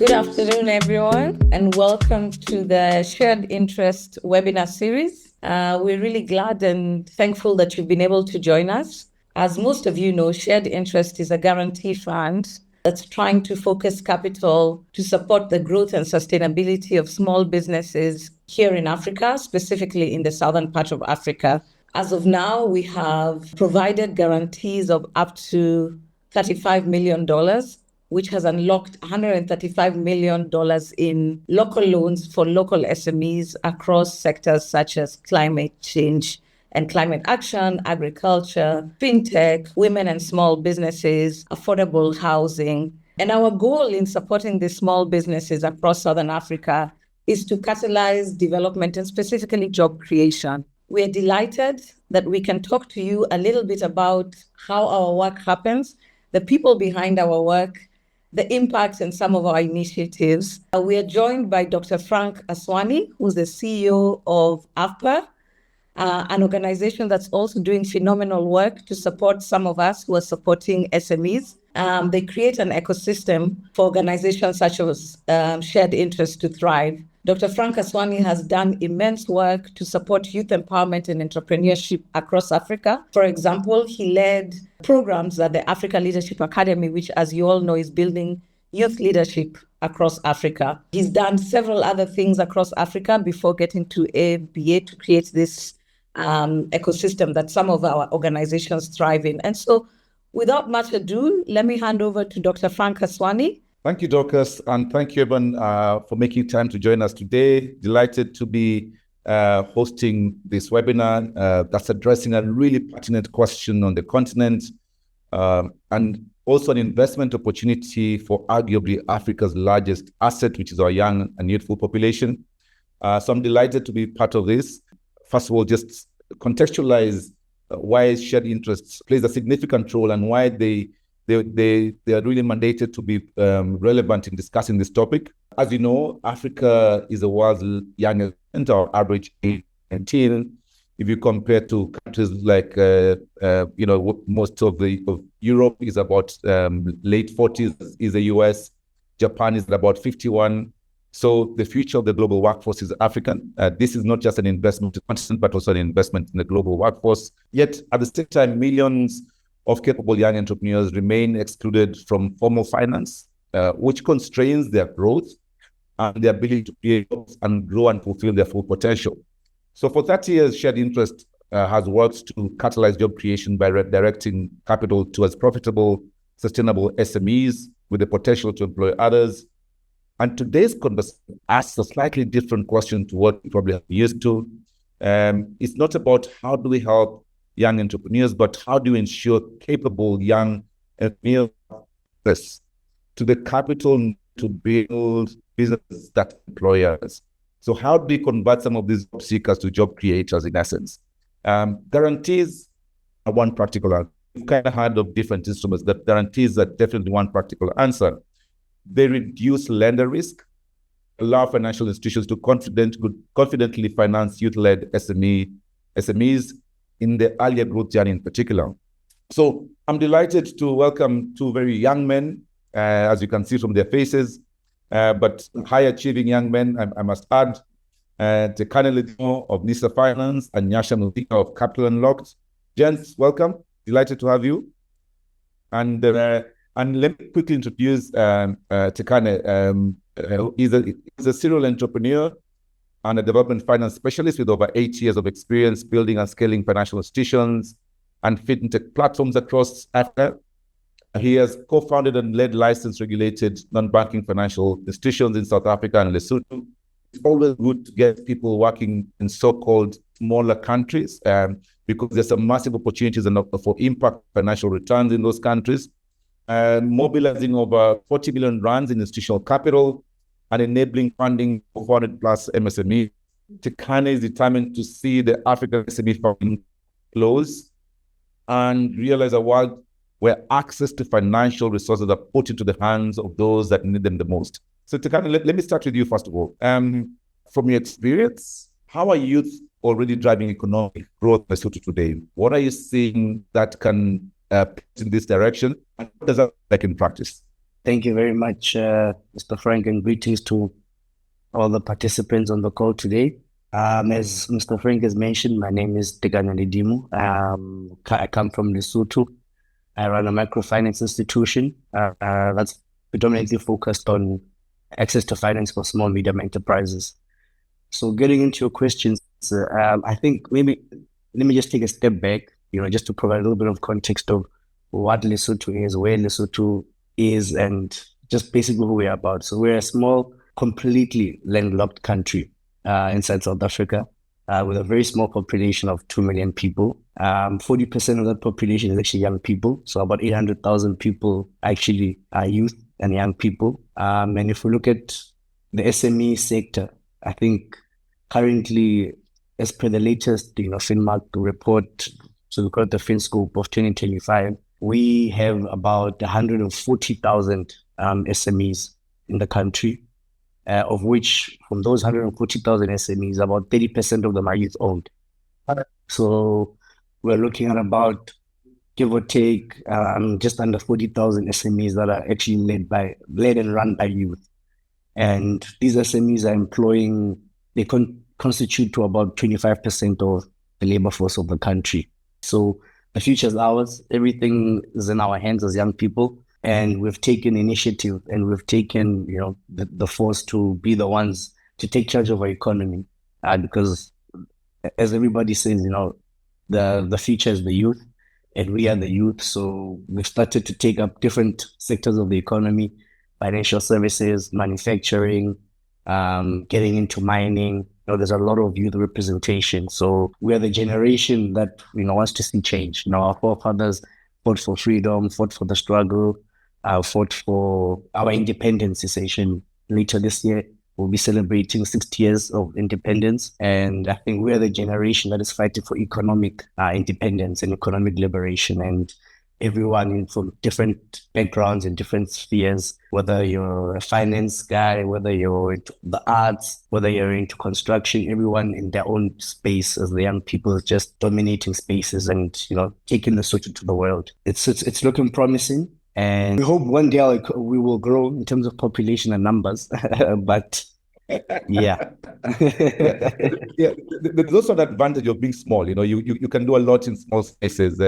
Good afternoon, everyone, and welcome to the Shared Interest webinar series. We're really glad and thankful that you've been able to join us. As most of you know, Shared Interest is a guarantee fund that's trying to focus capital to support the growth and sustainability of small businesses here in Africa, specifically in the southern part of Africa. As of now, we have provided guarantees of up to $35 million, which has unlocked $135 million in local loans for local SMEs across sectors such as climate change and climate action, agriculture, fintech, women and small businesses, affordable housing. And our goal in supporting these small businesses across Southern Africa is to catalyze development and specifically job creation. We are delighted that we can talk to you a little bit about how our work happens, the people behind our work, the impact and some of our initiatives. We are joined by Dr. Frank Aswani, who's the CEO of AFPA, an organization that's also doing phenomenal work to support some of us who are supporting SMEs. They create an ecosystem for organizations such as Shared Interest to thrive. Dr. Frank Aswani has done immense work to support youth empowerment and entrepreneurship across Africa. For example, he led programs at the Africa Leadership Academy, which, as you all know, is building youth leadership across Africa. He's done several other things across Africa before getting to ABA to create this ecosystem that some of our organizations thrive in. And so, without much ado, let me hand over to Dr. Frank Aswani. Thank you, Dorcas, and thank you, everyone, for making time to join us today. Delighted to be hosting this webinar that's addressing a really pertinent question on the continent and also an investment opportunity for arguably Africa's largest asset, which is our young and youthful population. So I'm delighted to be part of this. First of all, just contextualize why shared interests plays a significant role and why they are really mandated to be relevant in discussing this topic. As you know, Africa is the world's youngest, our average age 19. If you compare to countries like, most of Europe is about late 40s, is the US. Japan is about 51. So the future of the global workforce is African. This is not just an investment in the continent, but also an investment in the global workforce. Yet, at the same time, millions of capable young entrepreneurs remain excluded from formal finance, which constrains their growth and their ability to create and grow and fulfill their full potential. So for 30 years, Shared Interest has worked to catalyze job creation by redirecting capital towards profitable, sustainable SMEs with the potential to employ others. And today's conversation asks a slightly different question to what we probably have used to. It's not about how do we help young entrepreneurs, but how do you ensure capable young entrepreneurs to the capital to build businesses that employ us? So how do we convert some of these job seekers to job creators in essence? Guarantees are one practical answer. We've kind of heard of different instruments. That guarantees are definitely one practical answer. They reduce lender risk, allow financial institutions to confidently finance youth-led SMEs in the earlier growth journey in particular. So I'm delighted to welcome two very young men, as you can see from their faces, but high-achieving young men, I must add, Tekane Ledimo of NISA Finance and Nyasha Mulika of Capital Unlocked. Gents, welcome. Delighted to have you. And let me quickly introduce Tekane. He's a serial entrepreneur and a development finance specialist with over 8 years of experience building and scaling financial institutions and fintech platforms across Africa. He has co-founded and led licensed-regulated non-banking financial institutions in South Africa and Lesotho. It's always good to get people working in so-called smaller countries because there's some massive opportunities for impact financial returns in those countries. Mobilizing over 40 million rands in institutional capital and enabling funding for 400 plus MSME. Tekane is determined to see the African SME funding close and realize a world where access to financial resources are put into the hands of those that need them the most. So Tekane, let me start with you first of all. From your experience, how are youth already driving economic growth in Lesotho today? What are you seeing that can in this direction? And what does that look like in practice? Thank you very much, Mr. Frank, and greetings to all the participants on the call today. As Mr. Frank has mentioned, my name is Teganani Dimu. I come from Lesotho. I run a microfinance institution that's predominantly focused on access to finance for small, medium enterprises. So getting into your questions, I think maybe let me just take a step back, just to provide a little bit of context of what Lesotho is, where Lesotho is, and just basically who we are about. So we're a small, completely landlocked country inside South Africa with a very small population of 2 million people. 40% of that population is actually young people. So about 800,000 people actually are youth and young people. And if we look at the SME sector, I think currently, as per the latest, FinMark report, so we call it the FinScope of 2025, we have about 140,000 SMEs in the country, of which from those 140,000 SMEs, about 30% of them are youth-owned. So we're looking at about, give or take, just under 40,000 SMEs that are actually led and run by youth. And these SMEs are employing, they constitute to about 25% of the labor force of the country. So the future is ours. Everything is in our hands as young people. And we've taken initiative and we've taken, the force to be the ones to take charge of our economy. Because as everybody says, the future is the youth and we are the youth. So we've started to take up different sectors of the economy, financial services, manufacturing, getting into mining. There's a lot of youth representation. So we are the generation that, wants to see change. Our forefathers fought for freedom, fought for the struggle, fought for our independence, essentially. Later this year, we'll be celebrating 60 years of independence. And I think we're the generation that is fighting for economic independence and economic liberation. And everyone from different backgrounds and different spheres, whether you're a finance guy, whether you're into the arts, whether you're into construction, everyone in their own space as the young people is just dominating spaces and, taking the Lesotho to the world. It's looking promising. And we hope one day we will grow in terms of population and numbers, but yeah. Yeah, there's also an advantage of being small. You can do a lot in small spaces,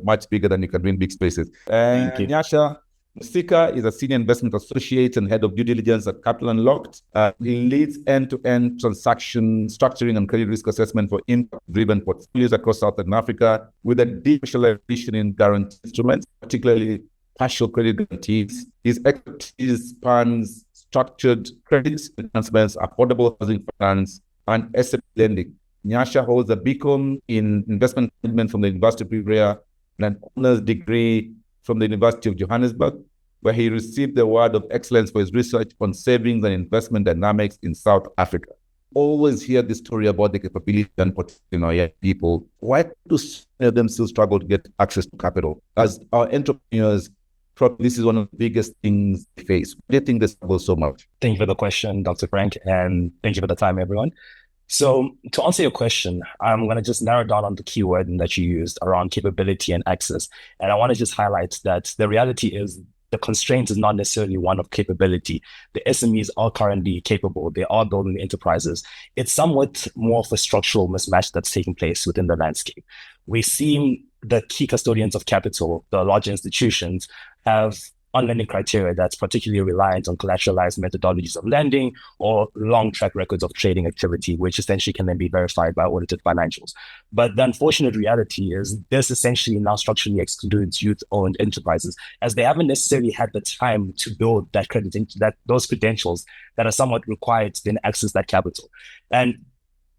much bigger than you can do in big spaces. And Nyasha Musika is a senior investment associate and head of due diligence at Capital Unlocked. He leads end-to-end transaction structuring and credit risk assessment for impact-driven portfolios across Southern Africa, with a deep specialization in guarantee instruments, particularly partial credit guarantees. His expertise spans structured credit enhancements, affordable housing finance, and SME lending. Nyasha holds a BCom in investment management from the University of Pretoria and an honors degree from the University of Johannesburg, where he received the award of excellence for his research on savings and investment dynamics in South Africa. Always hear this story about the capability and potential young people. Why do some of them still struggle to get access to capital? As our entrepreneurs, probably this is one of the biggest things they face. Why do you think they struggle so much? Thank you for the question, Dr. Frank, and thank you for the time, everyone. So to answer your question, I'm going to just narrow down on the keyword that you used around capability and access. And I want to just highlight that the reality is the constraint is not necessarily one of capability. The SMEs are currently capable. They are building enterprises. It's somewhat more of a structural mismatch that's taking place within the landscape. We see the key custodians of capital, the larger institutions, have on lending criteria that's particularly reliant on collateralized methodologies of lending or long track records of trading activity, which essentially can then be verified by audited financials. But the unfortunate reality is this essentially now structurally excludes youth-owned enterprises, as they haven't necessarily had the time to build that those credentials that are somewhat required to then access that capital. And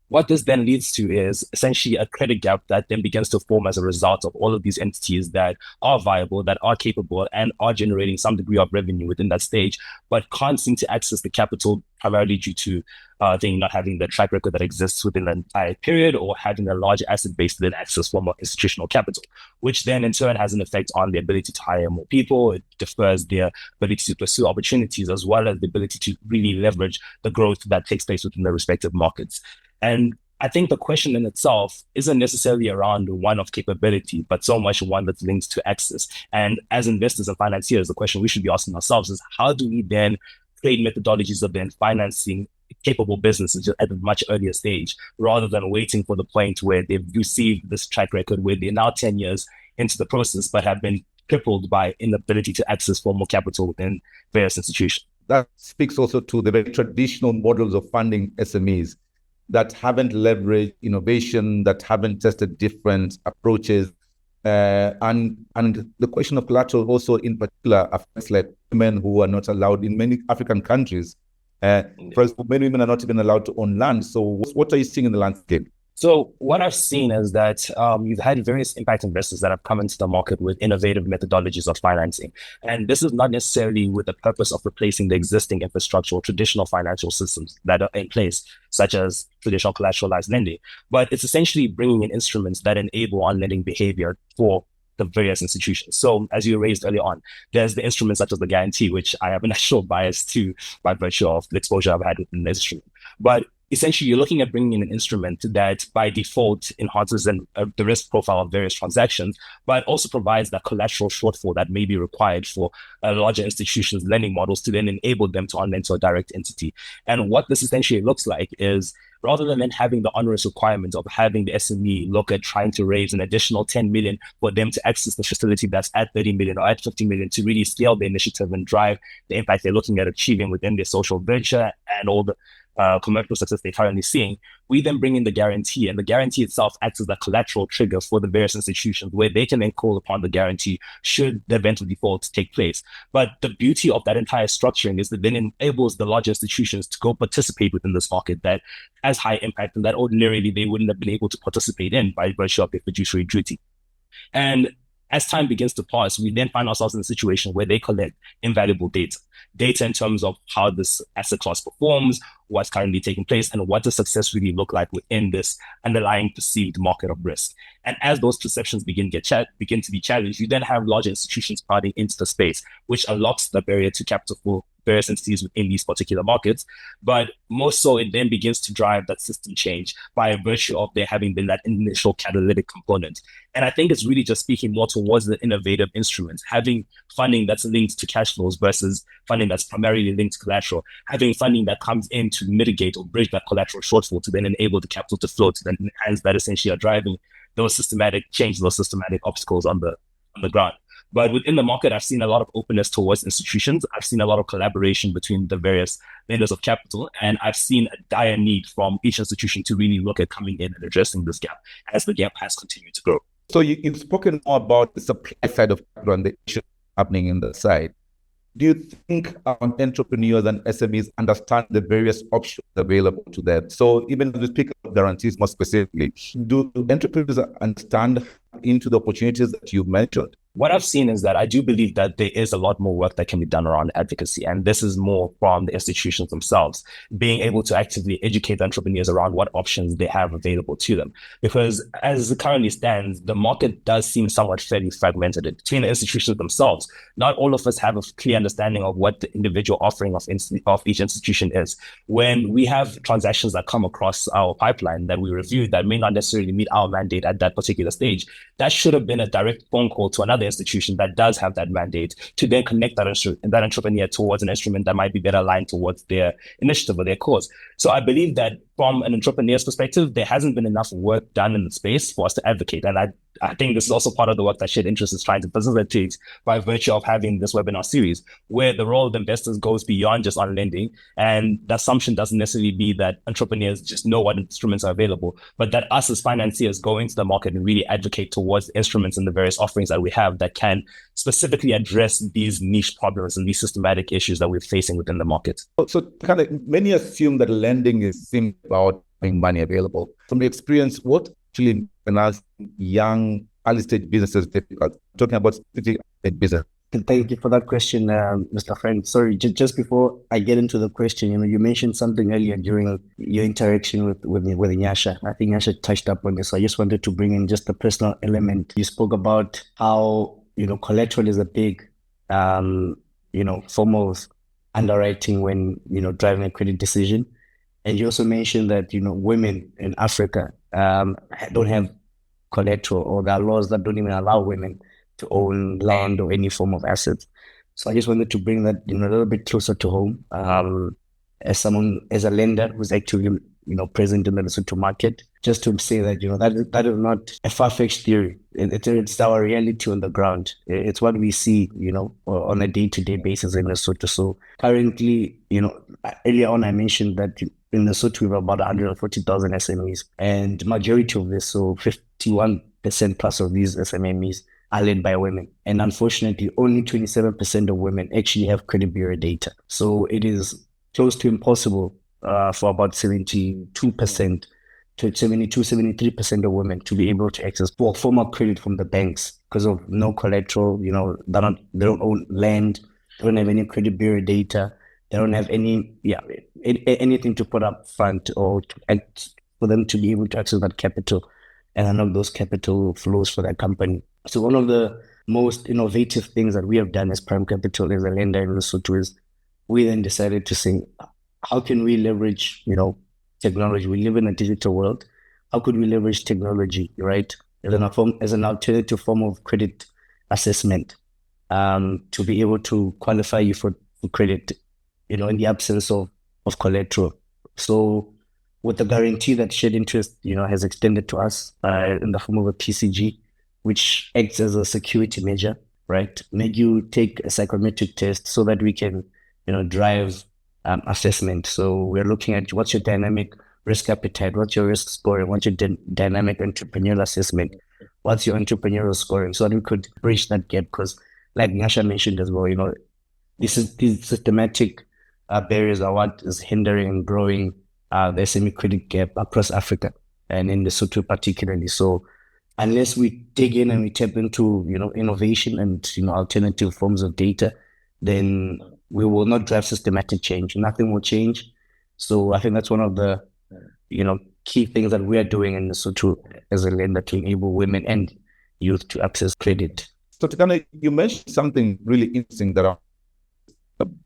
what this then leads to is essentially a credit gap that then begins to form as a result of all of these entities that are viable, that are capable, and are generating some degree of revenue within that stage, but can't seem to access the capital primarily due to not having the track record that exists within the entire period, or having a large asset base to then access formal institutional capital, which then in turn has an effect on the ability to hire more people. It defers their ability to pursue opportunities, as well as the ability to really leverage the growth that takes place within the respective markets. And I think the question in itself isn't necessarily around one of capability, but so much one that's linked to access. And as investors and financiers, the question we should be asking ourselves is how do we then create methodologies of then financing capable businesses at a much earlier stage, rather than waiting for the point where they've received this track record where they're now 10 years into the process, but have been crippled by inability to access formal capital within various institutions. That speaks also to the very traditional models of funding SMEs that haven't leveraged innovation, that haven't tested different approaches. And the question of collateral also in particular affects like women who are not allowed in many African countries. First, many women are not even allowed to own land. So what are you seeing in the landscape? So what I've seen is that you've had various impact investors that have come into the market with innovative methodologies of financing. And this is not necessarily with the purpose of replacing the existing infrastructure or traditional financial systems that are in place, such as traditional collateralized lending, but it's essentially bringing in instruments that enable on-lending behavior for the various institutions. So as you raised earlier on, there's the instruments such as the guarantee, which I have a natural bias to by virtue of the exposure I've had with the instrument. But essentially, you're looking at bringing in an instrument that by default enhances the risk profile of various transactions, but also provides that collateral shortfall that may be required for larger institutions' lending models to then enable them to on-lend to a direct entity. And what this essentially looks like is, rather than then having the onerous requirement of having the SME look at trying to raise an additional 10 million for them to access the facility that's at 30 million or at 50 million to really scale the initiative and drive the impact they're looking at achieving within their social venture and all the commercial success they're currently seeing, we then bring in the guarantee, and the guarantee itself acts as a collateral trigger for the various institutions where they can then call upon the guarantee should the event of default take place. But the beauty of that entire structuring is that then enables the larger institutions to go participate within this market that has high impact and that ordinarily they wouldn't have been able to participate in by virtue of their fiduciary duty. And as time begins to pass, we then find ourselves in a situation where they collect invaluable data in terms of how this asset class performs, what's currently taking place, and what does success really look like within this underlying perceived market of risk. And as those perceptions begin to be challenged, you then have larger institutions crowding into the space, which unlocks the barrier to capital for various entities within these particular markets. But most so, it then begins to drive that system change by virtue of there having been that initial catalytic component. And I think it's really just speaking more towards the innovative instruments, having funding that's linked to cash flows versus funding that's primarily linked to collateral, having funding that comes in to mitigate or bridge that collateral shortfall to then enable the capital to flow to the hands that essentially are driving those systematic change, those systematic obstacles on the ground. But within the market, I've seen a lot of openness towards institutions. I've seen a lot of collaboration between the various lenders of capital, and I've seen a dire need from each institution to really look at coming in and addressing this gap as the gap has continued to grow. So you've spoken more about the supply side of capital and the issue happening in the side. Do you think entrepreneurs and SMEs understand the various options available to them? So even as we speak of guarantees more specifically, do entrepreneurs understand into the opportunities that you mentioned? What I've seen is that I do believe that there is a lot more work that can be done around advocacy. And this is more from the institutions themselves, being able to actively educate the entrepreneurs around what options they have available to them. Because as it currently stands, the market does seem somewhat fairly fragmented between the institutions themselves. Not all of us have a clear understanding of what the individual offering of each institution is. When we have transactions that come across our pipeline that we review that may not necessarily meet our mandate at that particular stage, that should have been a direct phone call to another institution that does have that mandate to then connect that entrepreneur towards an instrument that might be better aligned towards their initiative or their cause. So I believe that from an entrepreneur's perspective, there hasn't been enough work done in the space for us to advocate. And I think this is also part of the work that Shared Interest is trying to facilitate by virtue of having this webinar series, where the role of investors goes beyond just on lending. And the assumption doesn't necessarily be that entrepreneurs just know what instruments are available, but that us as financiers go into the market and really advocate towards instruments and the various offerings that we have that can specifically address these niche problems and these systematic issues that we're facing within the market. So kind of many assume that lending is simply about having money available. From the experience, what actually finance young early stage businesses difficult? Talking about business. Thank you for that question, Mr. Frank. Sorry, just before I get into the question, you mentioned something earlier during your interaction with Nyasha. I think Nyasha touched up on this. So I just wanted to bring in just the personal element. You spoke about how, collateral is a big, form of underwriting when, driving a credit decision. And you also mentioned that, women in Africa don't have collateral, or there are laws that don't even allow women to own land or any form of assets. So I just wanted to bring that, a little bit closer to home. As a lender who's actually, present in the Lesotho market, just to say that, that is not a far-fetched theory. It's our reality on the ground. It's what we see, on a day-to-day basis in Lesotho. So currently, earlier on, I mentioned that in Lesotho, we have about 140,000 SMEs, and majority of this, so 51% plus of these SMEs are led by women. And unfortunately, only 27% of women actually have credit bureau data. So it is close to impossible for about 72% to 73% of women to be able to access formal credit from the banks because of no collateral. They don't own land, they don't have any credit bureau data, they don't have anything to put up front or for them to be able to access that capital and none of those capital flows for that company. So one of the most innovative things that we have done as Prime Capital as a lender in Lesotho is we then decided to say, how can we leverage, technology? We live in a digital world. How could we leverage technology, right, as an alternative form of credit assessment, to be able to qualify you for credit, in the absence of collateral. So with the guarantee that shared interest, has extended to us in the form of a PCG, which acts as a security measure, right? Make you take a psychometric test so that we can, drive assessment. So we're looking at what's your dynamic risk appetite, what's your risk scoring, what's your dynamic entrepreneurial assessment, what's your entrepreneurial scoring, so that we could bridge that gap. Because like Nyasha mentioned as well, these systematic barriers are what is hindering and growing the SME credit gap across Africa and in Lesotho particularly. So unless we dig in and we tap into, innovation and, alternative forms of data, then we will not drive systematic change. Nothing will change. So I think that's one of the, key things that we are doing in Lesotho as a lender to enable women and youth to access credit. So Tekane, you mentioned something really interesting that I'll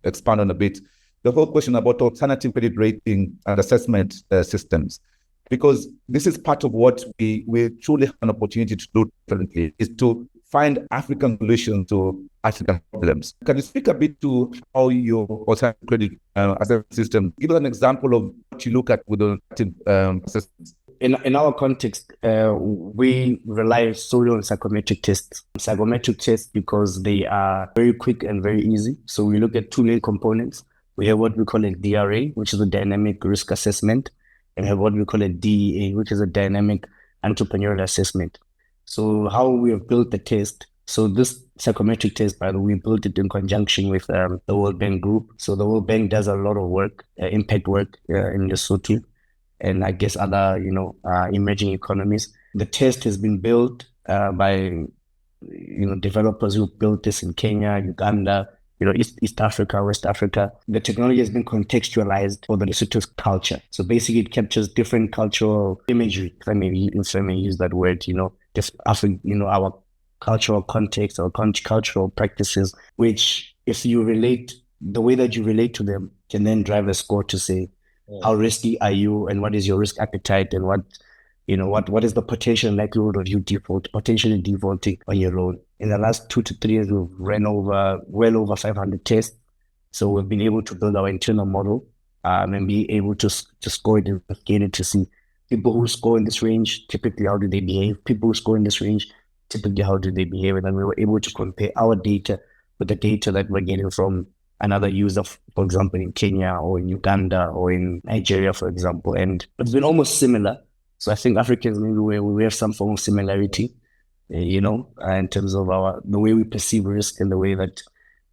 expand on a bit. The whole question about alternative credit rating and assessment systems, because this is part of what we truly have an opportunity to do differently, is to find African solutions to African problems. Can you speak a bit to how your alternative credit assessment system, give us an example of what you look at with the assessments? In our context, we rely solely on psychometric tests. Psychometric tests because they are very quick and very easy. So we look at two main components. We have what we call a DRA, which is a dynamic risk assessment, and we have what we call a DEA, which is a dynamic entrepreneurial assessment. So how we have built the test. So this psychometric test, by the way, we built it in conjunction with the World Bank Group. So the World Bank does a lot of work, impact work in Lesotho, and I guess other, emerging economies. The test has been built by, developers who built this in Kenya, Uganda, East Africa, West Africa. The technology has been contextualized for the Lesotho culture. So basically it captures different cultural imagery, if I may use that word, our cultural context or cultural practices, which if you relate, the way that you relate to them can then drive a score to say, how risky are you and what is your risk appetite and what is the potential likelihood of you potentially defaulting on your loan. In the last 2 to 3 years, we've ran well over 500 tests. So we've been able to build our internal model and be able to score it and scale it to see people who score in this range, typically how do they behave? People who score in this range, typically how do they behave? And then we were able to compare our data with the data that we're getting from another user, for example, in Kenya or in Uganda or in Nigeria, for example. And it's been almost similar. So I think Africans, maybe we have some form of similarity, in terms of the way we perceive risk and the way that,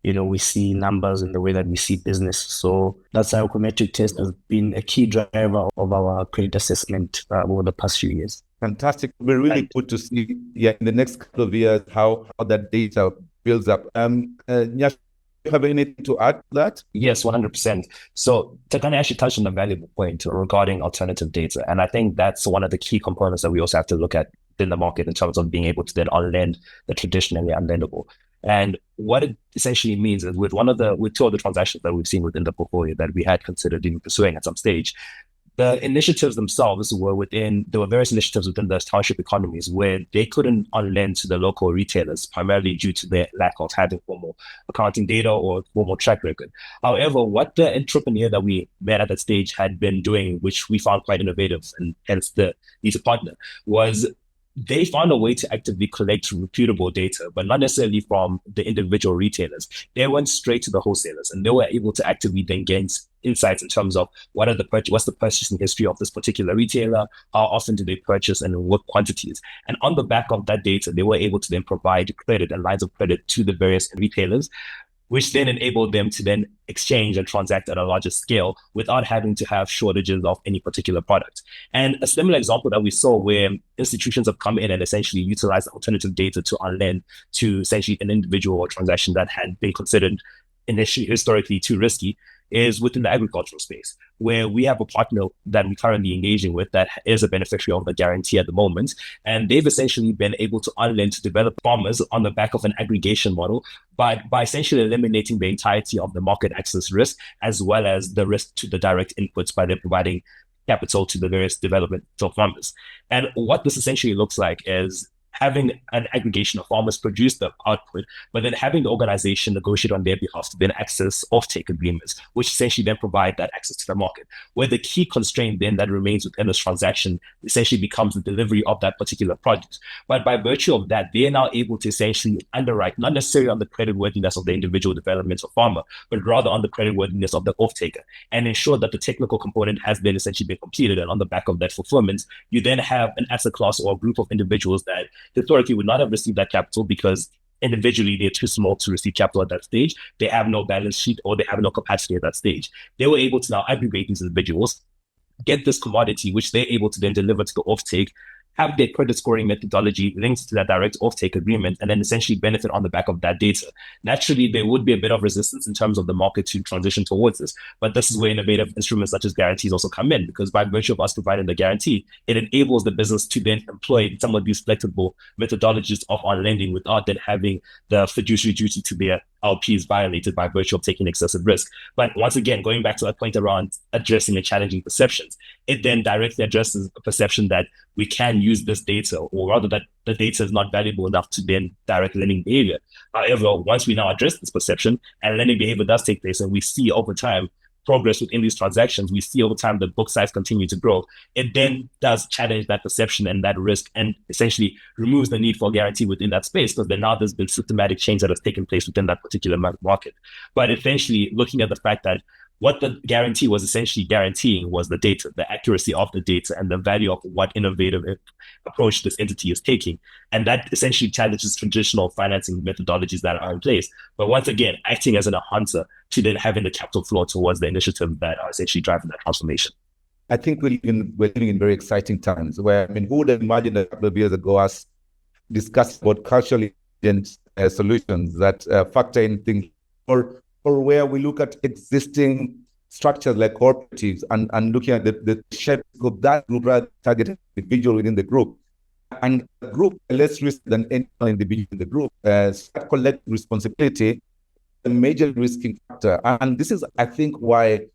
we see numbers and the way that we see business. So that psychometric test has been a key driver of our credit assessment over the past few years. Fantastic. We're really good to see, in the next couple of years, how that data builds up. Nyash, do you have anything to add to that? Yes, 100%. So Tekane actually touched on a valuable point regarding alternative data. And I think that's one of the key components that we also have to look at in the market in terms of being able to then unlend the traditionally unlendable. And what it essentially means is with two of the transactions that we've seen within the portfolio that we had considered in pursuing at some stage, the initiatives themselves there were various initiatives within the township economies where they couldn't on-lend to the local retailers, primarily due to their lack of having formal accounting data or formal track record. However, what the entrepreneur that we met at that stage had been doing, which we found quite innovative and hence the need to partner, was they found a way to actively collect reputable data, but not necessarily from the individual retailers. They went straight to the wholesalers, and they were able to actively then gain insights in terms of what's the purchasing history of this particular retailer, how often do they purchase, and in what quantities. And on the back of that data, they were able to then provide credit and lines of credit to the various retailers, which then enabled them to then exchange and transact at a larger scale without having to have shortages of any particular product. And a similar example that we saw where institutions have come in and essentially utilized alternative data to on-lend to essentially an individual or transaction that had been considered initially historically too risky is within the agricultural space, where we have a partner that we're currently engaging with that is a beneficiary of the guarantee at the moment. And they've essentially been able to on-lend to develop farmers on the back of an aggregation model by essentially eliminating the entirety of the market access risk, as well as the risk to the direct inputs by them providing capital to the various developmental farmers. And what this essentially looks like is having an aggregation of farmers produce the output, but then having the organization negotiate on their behalf to then access offtake agreements, which essentially then provide that access to the market, where the key constraint then that remains within this transaction essentially becomes the delivery of that particular product. But by virtue of that, they are now able to essentially underwrite, not necessarily on the creditworthiness of the individual developmental farmer, but rather on the creditworthiness of the offtaker, and ensure that the technical component has then essentially been completed. And on the back of that fulfillment, you then have an asset class or a group of individuals that historically would not have received that capital because individually they're too small to receive capital at that stage. They have no balance sheet or they have no capacity at that stage. They were able to now aggregate these individuals, get this commodity, which they're able to then deliver to the offtake, have their credit scoring methodology linked to that direct offtake agreement, and then essentially benefit on the back of that data. Naturally, there would be a bit of resistance in terms of the market to transition towards this, but this is where innovative instruments such as guarantees also come in, because by virtue of us providing the guarantee, it enables the business to then employ some of these flexible methodologies of on lending without then having the fiduciary duty to their LPs violated by virtue of taking excessive risk. But once again, going back to that point around addressing and challenging perceptions, it then directly addresses a perception that we can use this data, or rather that the data is not valuable enough to then direct lending behavior. However, once we now address this perception and lending behavior does take place, and we see over time progress within these transactions, we see over time the book size continue to grow, it then does challenge that perception and that risk and essentially removes the need for guarantee within that space, because then now there's been systematic change that has taken place within that particular market. But essentially looking at the fact that what the guarantee was essentially guaranteeing was the data, the accuracy of the data, and the value of what innovative approach this entity is taking. And that essentially challenges traditional financing methodologies that are in place. But once again, acting as an enhancer to then having the capital flow towards the initiative that are essentially driving that transformation. I think we're living in very exciting times where, who would have imagined a couple of years ago us discussing about culturally intelligent solutions that factor in things, or where we look at existing structures like cooperatives and looking at the shape of that group rather targeted individual within the group. And the group less risk than any individual in the group. Start collect responsibility, a major risking factor. And this is, I think, why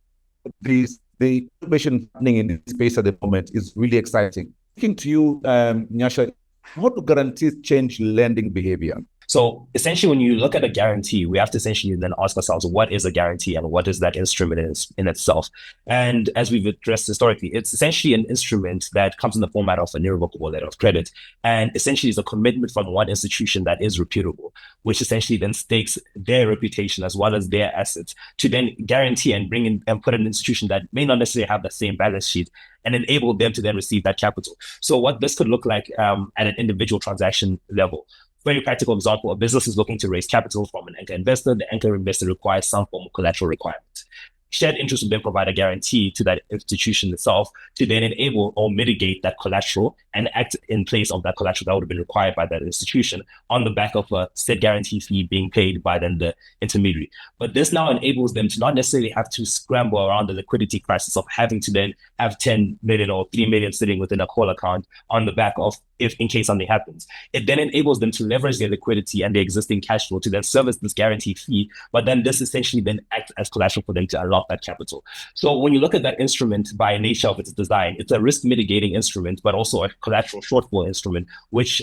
the innovation happening in this space at the moment is really exciting. Looking to you, Nyasha, how do guarantees change lending behavior? So essentially, when you look at a guarantee, we have to essentially then ask ourselves, what is a guarantee and what is that instrument in itself? And as we've addressed historically, it's essentially an instrument that comes in the format of an irrevocable letter of credit. And essentially is a commitment from one institution that is reputable, which essentially then stakes their reputation as well as their assets to then guarantee and bring in and put an institution that may not necessarily have the same balance sheet and enable them to then receive that capital. So what this could look like at an individual transaction level. Very practical example, a business is looking to raise capital from an anchor investor. The anchor investor requires some form of collateral requirement. Shared interest will then provide a guarantee to that institution itself to then enable or mitigate that collateral and act in place of that collateral that would have been required by that institution on the back of a set guarantee fee being paid by then the intermediary. But this now enables them to not necessarily have to scramble around the liquidity crisis of having to then have 10 million or 3 million sitting within a call account on the back of if in case something happens. It then enables them to leverage their liquidity and their existing cash flow to then service this guarantee fee, but then this essentially then acts as collateral for them to unlock off that capital. So when you look at that instrument by nature of its design, it's a risk mitigating instrument, but also a collateral shortfall instrument, which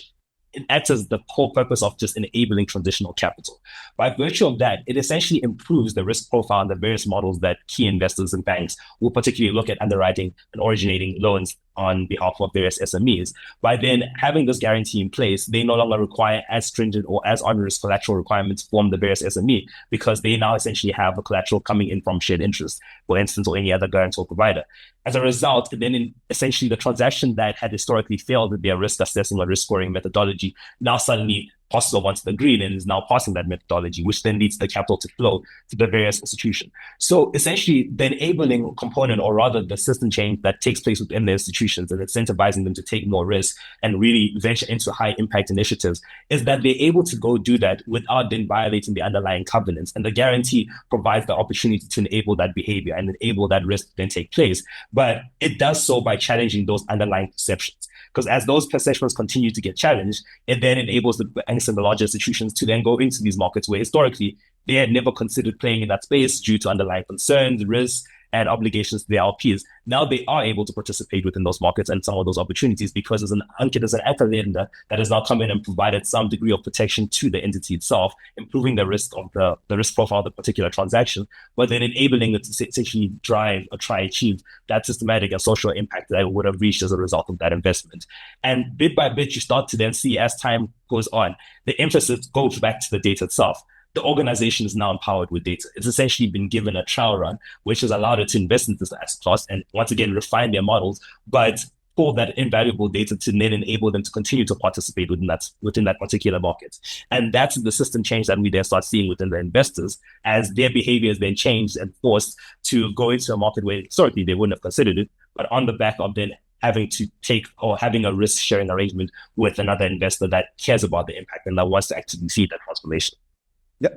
it acts as the core purpose of just enabling transitional capital. By virtue of that, it essentially improves the risk profile and the various models that key investors and banks will particularly look at underwriting and originating loans on behalf of various SMEs. By then having this guarantee in place, they no longer require as stringent or as onerous collateral requirements from the various SME, because they now essentially have a collateral coming in from shared interest, for instance, or any other guarantor provider. As a result, then essentially the transaction that had historically failed with their risk assessing or risk scoring methodology now suddenly passes onto the green and is now passing that methodology, which then leads the capital to flow to the various institutions. So essentially, the enabling component, or rather the system change that takes place within the institutions and incentivizing them to take more risk and really venture into high impact initiatives, is that they're able to go do that without then violating the underlying covenants. And the guarantee provides the opportunity to enable that behavior and enable that risk to then take place. But it does so by challenging those underlying perceptions. Because as those perceptions continue to get challenged, it then enables the banks and the larger institutions to then go into these markets where historically they had never considered playing in that space due to underlying concerns, risks, and obligations to their LPs. Now they are able to participate within those markets and some of those opportunities, because there's an anchor lender that has now come in and provided some degree of protection to the entity itself, improving the risk of the risk profile of the particular transaction, but then enabling it to essentially drive or try achieve that systematic and social impact that it would have reached as a result of that investment. And bit by bit, you start to then see, as time goes on, the emphasis goes back to the data itself. The organization is now empowered with data. It's essentially been given a trial run, which has allowed it to invest in this asset class and once again refine their models, but pull that invaluable data to then enable them to continue to participate within that particular market. And that's the system change that we then start seeing within the investors, as their behaviors then changed and forced to go into a market where historically they wouldn't have considered it, but on the back of then having to take or having a risk sharing arrangement with another investor that cares about the impact and that wants to actually see that transformation.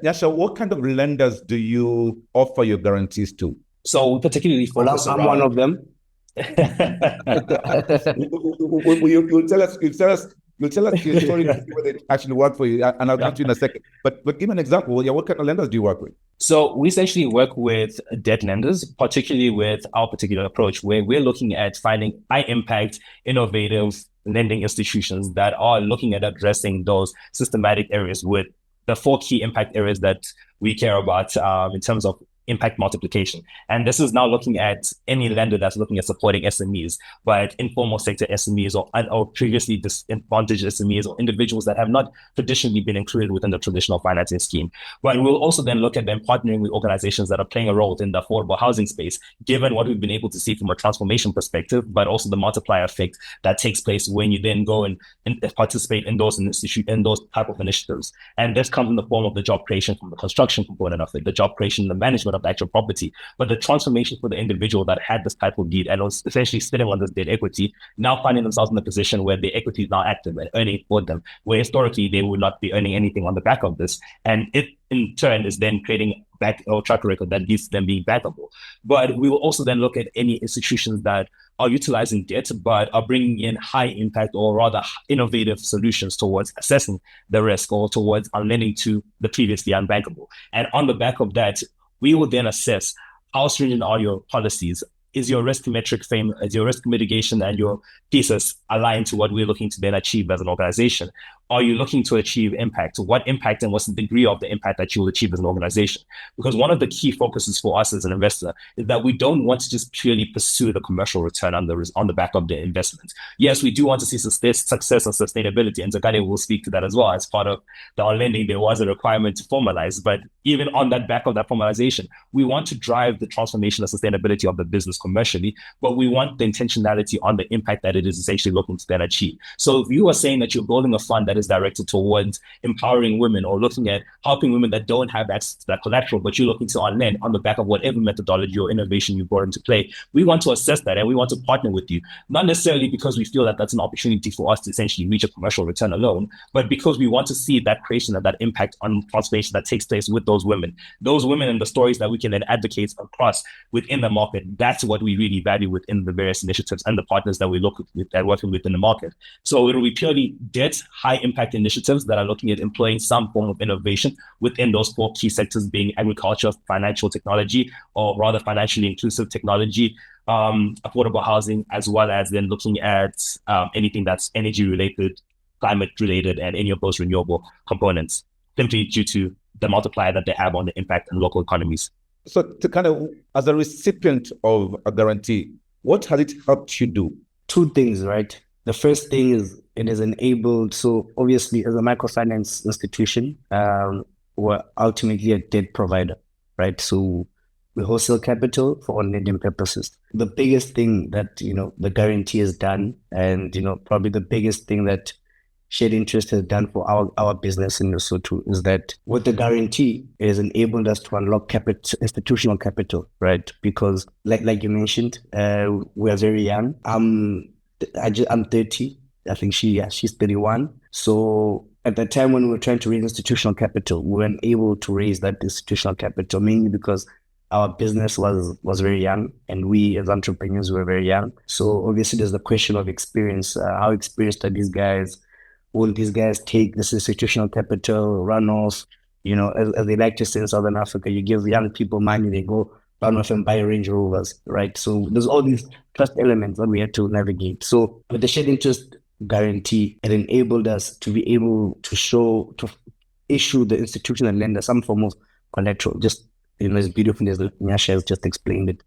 Yeah. So what kind of lenders do you offer your guarantees to? So particularly focus I'm one of them. You'll tell us your story where they actually work for you, and I'll come to you in a second. But give me an example. Yeah, what kind of lenders do you work with? So we essentially work with debt lenders, particularly with our particular approach, where we're looking at finding high impact, innovative lending institutions that are looking at addressing those systematic areas with the 4 key impact areas that we care about in terms of impact multiplication. And this is now looking at any lender that's looking at supporting SMEs, but informal sector SMEs or previously disadvantaged SMEs or individuals that have not traditionally been included within the traditional financing scheme. But we'll also then look at them partnering with organizations that are playing a role within the affordable housing space, given what we've been able to see from a transformation perspective, but also the multiplier effect that takes place when you then go and participate in those type of initiatives. And this comes in the form of the job creation from the construction component of it, the job creation, the management of the actual property, but the transformation for the individual that had this type of need and was essentially sitting on this debt equity, now finding themselves in a position where the equity is now active and earning for them, where historically they would not be earning anything on the back of this. And it in turn is then creating back or track record that leads to them being backable. But we will also then look at any institutions that are utilizing debt, but are bringing in high impact or rather innovative solutions towards assessing the risk or towards lending to the previously unbankable. And on the back of that, we will then assess how stringent are your policies. Is your risk metric frame, is your risk mitigation and your thesis aligned to what we're looking to then achieve as an organization? Are you looking to achieve impact? What impact and what's the degree of the impact that you will achieve as an organization? Because one of the key focuses for us as an investor is that we don't want to just purely pursue the commercial return on the back of the investment. Yes, we do want to see success and sustainability, and Zakade will speak to that as well. As part of the on-lending, there was a requirement to formalize, but even on that back of that formalization, we want to drive the transformation and sustainability of the business commercially, but we want the intentionality on the impact that it is essentially looking to then achieve. So if you are saying that you're building a fund that is directed towards empowering women or looking at helping women that don't have access to that collateral, but you're looking to on-lend on the back of whatever methodology or innovation you brought into play, we want to assess that and we want to partner with you, not necessarily because we feel that that's an opportunity for us to essentially reach a commercial return alone, but because we want to see that creation of that impact on transformation that takes place with those women and the stories that we can then advocate across within the market. That's what we really value within the various initiatives and the partners that we look with that working within the market. So it'll be purely debt, high impact initiatives that are looking at employing some form of innovation within those 4 key sectors, being agriculture, financial technology, or rather financially inclusive technology, affordable housing, as well as then looking at anything that's energy related, climate related, and any of those renewable components, simply due to the multiplier that they have on the impact on local economies. So to kind of, as a recipient of a guarantee, what has it helped you do? 2 things, right? The first thing is it is enabled. So obviously, as a microfinance institution, we're ultimately a debt provider, right? So we wholesale capital for all lending purposes. The biggest thing that, the guarantee has done, and, probably the biggest thing that shared interest has done for our business in Lesotho is that with the guarantee, it has enabled us to unlock institutional capital, right? Because like you mentioned, we are very young. I'm 30. I think she's 31. So at the time when we were trying to raise institutional capital, we weren't able to raise that institutional capital, mainly because our business was very young, and we as entrepreneurs were very young. So obviously there's the question of experience. How experienced are these guys? Will these guys take this institutional capital, run off? As they like to say in Southern Africa, you give young people money, they go run off and buy Range Rovers, right? So there's all these trust elements that we had to navigate. So with the shared interest guarantee, it enabled us to be able to issue the institutional lender some form of collateral, just, as beautifully as Nyasha has just explained it.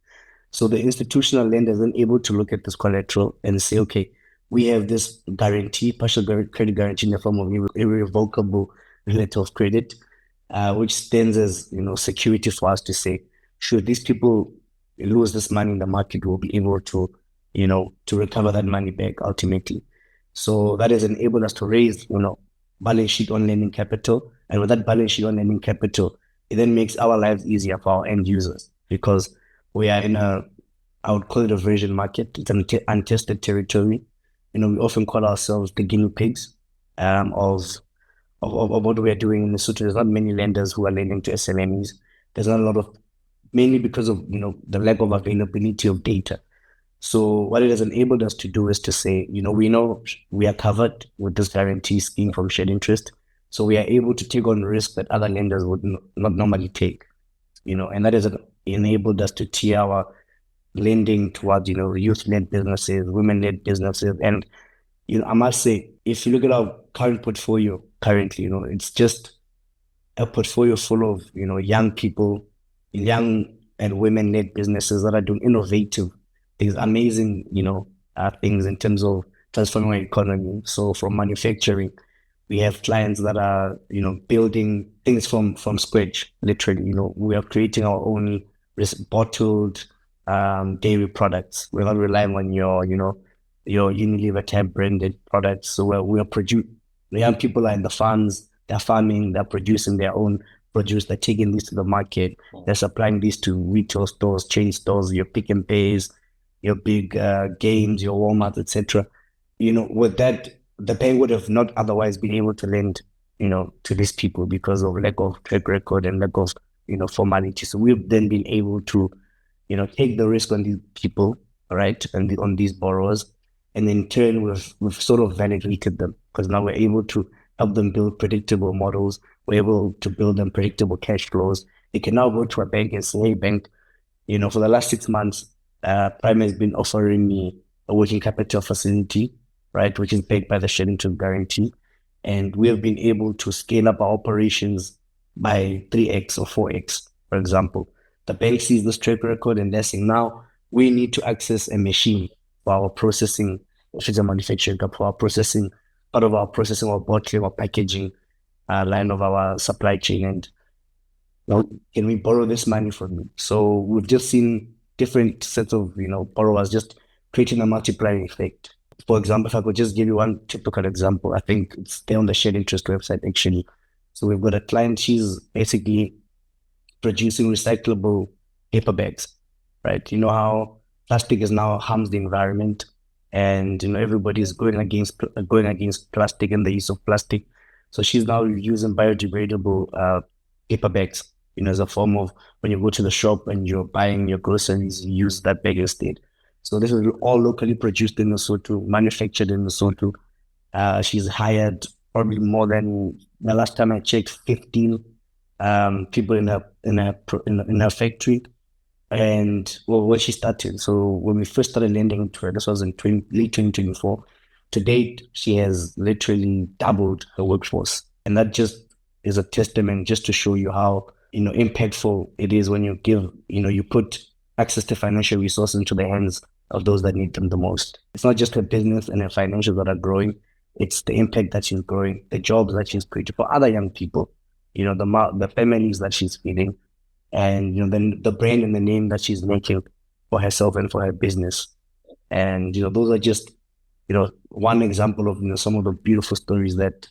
So the institutional lender is then able to look at this collateral and say, okay, we have this guarantee, partial credit guarantee in the form of irrevocable letter of credit, which stands as, security for us to say, should these people lose this money in the market, we'll be able to, to recover that money back ultimately. So that has enabled us to raise, balance sheet on lending capital. And with that balance sheet on lending capital, it then makes our lives easier for our end users, because we are in I would call it a virgin market. It's an untested territory. We often call ourselves the guinea pigs of what we are doing in Lesotho. There's not many lenders who are lending to SMEs. There's not a lot of, mainly because of, the lack of availability of data. So what it has enabled us to do is to say, we know we are covered with this guarantee scheme from shared interest. So we are able to take on risk that other lenders would not normally take, and that has enabled us to tier our lending towards, youth-led businesses, women-led businesses. And, I must say, if you look at our current portfolio currently, it's just a portfolio full of, young people, young and women-led businesses that are doing innovative things, amazing, things in terms of transforming our economy. So from manufacturing, we have clients that are, building things from scratch, literally. We are creating our own bottled dairy products. We're not relying on your Unilever tab branded products. So we are producing. The young people are in the farms. They're farming. They're producing their own produce. They're taking these to the market. They're supplying these to retail stores, chain stores, your Pick and Pays, your big games, your Walmart, etc. With that, the bank would have not otherwise been able to lend, to these people because of lack of track record and lack of, formality. So we've then been able to, take the risk on these people, right, and on these borrowers, and in turn we've sort of validated them, because now we're able to help them build predictable models. We're able to build them predictable cash flows. They can now go to a bank and say, hey, bank, for the last 6 months, Prime has been offering me a working capital facility, right, which is backed by the shared interest guarantee, and we have been able to scale up our operations by 3x or 4x, for example. The bank sees this track record and they're saying, now we need to access a machine for our processing, if it's a manufacturing, for our processing, part of our processing or bottling or packaging line of our supply chain. And can we borrow this money from you? So we've just seen different sets of, borrowers just creating a multiplying effect. For example, if I could just give you one typical example, I think it's there on the shared interest website, actually. So we've got a client, she's basically producing recyclable paper bags, right? You know how plastic is now harms the environment, and everybody's going against plastic and the use of plastic. So she's now using biodegradable paper bags, as a form of, when you go to the shop and you're buying your groceries, you use that bag instead. So this is all locally produced in Lesotho, manufactured in Lesotho. She's hired probably more than the last time I checked, 15 people in her factory. And well, where she started. So when we first started lending to her, this was in late 2024. To date, she has literally doubled her workforce, and that just is a testament just to show you how impactful it is when you give you put access to financial resources into the hands of those that need them the most. It's not just her business and her financials that are growing; it's the impact that she's growing, the jobs that she's creating for other young people, the families that she's feeding, and then the brand and the name that she's making for herself and for her business. And those are just one example of some of the beautiful stories that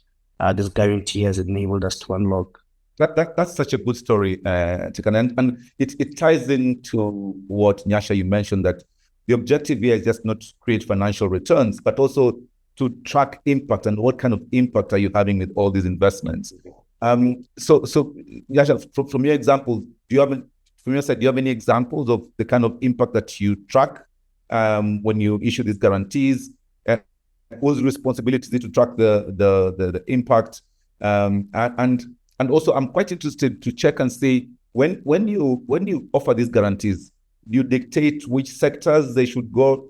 this guarantee has enabled us to unlock. That's such a good story, Tikan, and it ties into what Nyasha you mentioned, that the objective here is just not to create financial returns, but also to track impact and what kind of impact are you having with all these investments. So Nyasha, from your example, do you have any examples of the kind of impact that you track when you issue these guarantees? And whose responsibility is to track the impact? And also, I'm quite interested to check and see when you offer these guarantees, you dictate which sectors they should go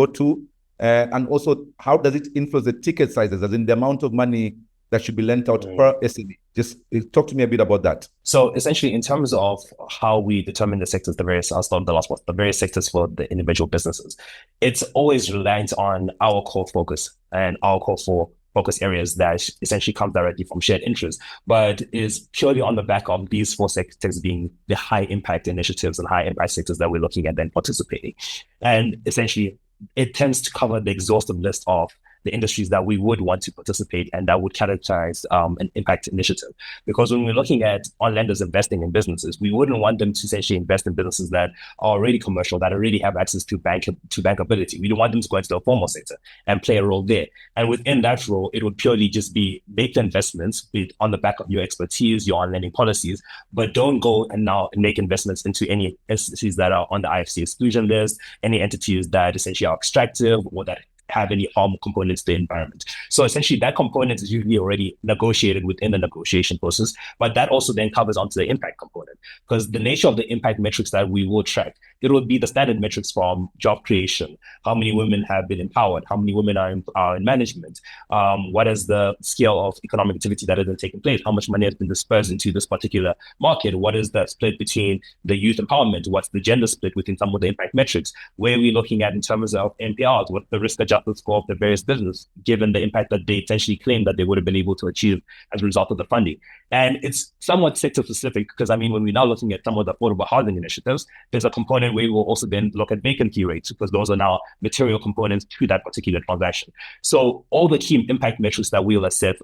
to, and also how does it influence the ticket sizes, as in the amount of money that should be lent out per SME? Just talk to me a bit about that. So essentially, in terms of how we determine the sectors, I'll start the last one, the various sectors for the individual businesses, it's always reliant on our core focus and our core focus areas that essentially come directly from shared interest, but is purely on the back of these 4 sectors being the high impact initiatives and high impact sectors that we're looking at then participating. And essentially, it tends to cover the exhaustive list of the industries that we would want to participate and that would characterize an impact initiative. Because when we're looking at our lenders investing in businesses, we wouldn't want them to essentially invest in businesses that are already commercial, that already have access to bankability. We don't want them to go into the formal sector and play a role there. And within that role, it would purely just be make the investments on the back of your expertise, your on-lending policies, but don't go and now make investments into any entities that are on the IFC exclusion list, any entities that essentially are extractive or that have any harm components to the environment. So essentially that component is usually already negotiated within the negotiation process, but that also then covers onto the impact component, because the nature of the impact metrics that we will track, it will be the standard metrics from job creation, how many women have been empowered, how many women are in management, what is the scale of economic activity that has been taking place, how much money has been dispersed into this particular market, what is the split between the youth empowerment, what's the gender split within some of the impact metrics, where are we looking at in terms of NPRs, what the risk adjustment score of the various business, given the impact that they essentially claim that they would have been able to achieve as a result of the funding. And it's somewhat sector specific, because I mean, when we're now looking at some of the affordable housing initiatives, there's a component where we will also then look at vacancy rates, because those are now material components to that particular transaction. So all the key impact metrics that we'll assess,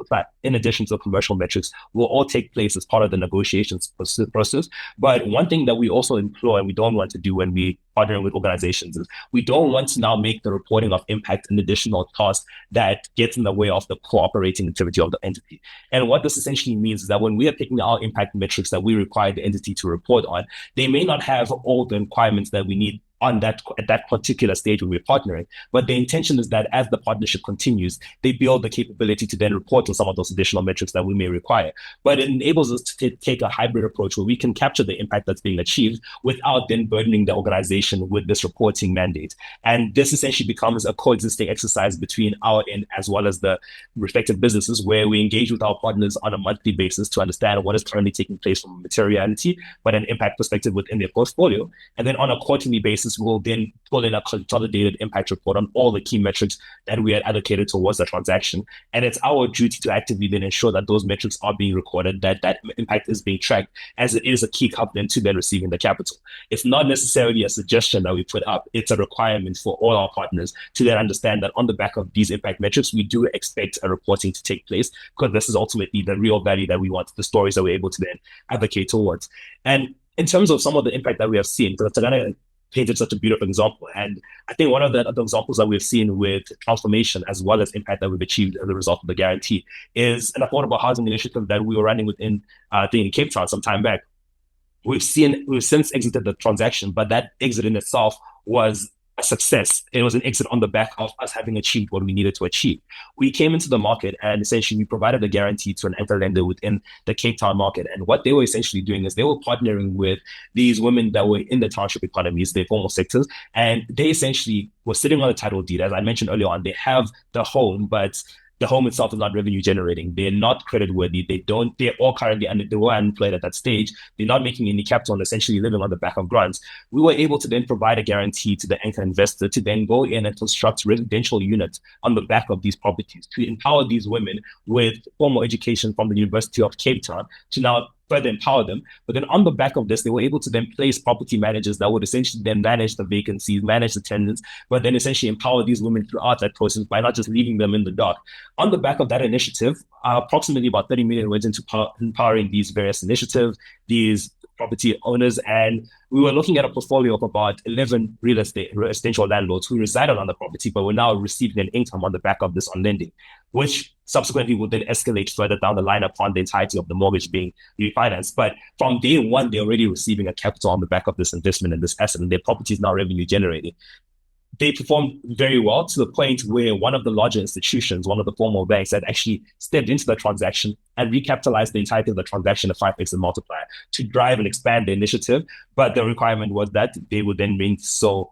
in addition to commercial metrics, will all take place as part of the negotiations process. But one thing that we also employ, and we don't want to do when we partnering with organizations, is we don't want to now make the reporting of impact an additional cost that gets in the way of the cooperating activity of the entity. And what this essentially means is that when we are picking our impact metrics that we require the entity to report on, they may not have all the requirements that we need at that particular stage when we're partnering. But the intention is that as the partnership continues, they build the capability to then report on some of those additional metrics that we may require. But it enables us to take a hybrid approach where we can capture the impact that's being achieved without then burdening the organization with this reporting mandate. And this essentially becomes a coexisting exercise between our end as well as the respective businesses, where we engage with our partners on a monthly basis to understand what is currently taking place from a materiality, but an impact perspective within their portfolio. And then on a quarterly basis, we'll then pull in a consolidated impact report on all the key metrics that we had allocated towards the transaction. And it's our duty to actively then ensure that those metrics are being recorded, that impact is being tracked, as it is a key component to then receiving the capital. It's not necessarily a suggestion that we put up. It's a requirement for all our partners to then understand that on the back of these impact metrics, we do expect a reporting to take place, because this is ultimately the real value that we want, the stories that we're able to then advocate towards. And in terms of some of the impact that we have seen, because Tagana painted such a beautiful example. And I think one of the other examples that we've seen with transformation as well as impact that we've achieved as a result of the guarantee is an affordable housing initiative that we were running within, I think, in Cape Town some time back. We've since exited the transaction, but that exit in itself was a success. It was an exit on the back of us having achieved what we needed to achieve. We came into the market and essentially we provided a guarantee to an anchor lender within the Cape Town market. And what they were essentially doing is they were partnering with these women that were in the township economies, the formal sectors, and they essentially were sitting on a title deed. As I mentioned earlier on, they have the home, but the home itself is not revenue generating. They're not credit worthy. They're all currently, and they were unemployed at that stage. They're not making any capital and essentially living on the back of grants. We were able to then provide a guarantee to the anchor investor to then go in and construct residential units on the back of these properties to empower these women with formal education from the University of Cape Town to now further empower them. But then on the back of this, they were able to then place property managers that would essentially then manage the vacancies, manage the tenants, but then essentially empower these women throughout that process by not just leaving them in the dark. On the back of that initiative, approximately about 30 million went into empowering these various initiatives, these property owners, and we were looking at a portfolio of about 11 residential landlords who resided on the property, but were now receiving an income on the back of this on lending, which subsequently would then escalate further down the line upon the entirety of the mortgage being refinanced. But from day one, they're already receiving a capital on the back of this investment in this asset, and their property is now revenue generating. They performed very well to the point where one of the larger institutions, one of the formal banks, had actually stepped into the transaction and recapitalized the entirety of the transaction at 5x the multiplier to drive and expand the initiative. But the requirement was that they would then remain so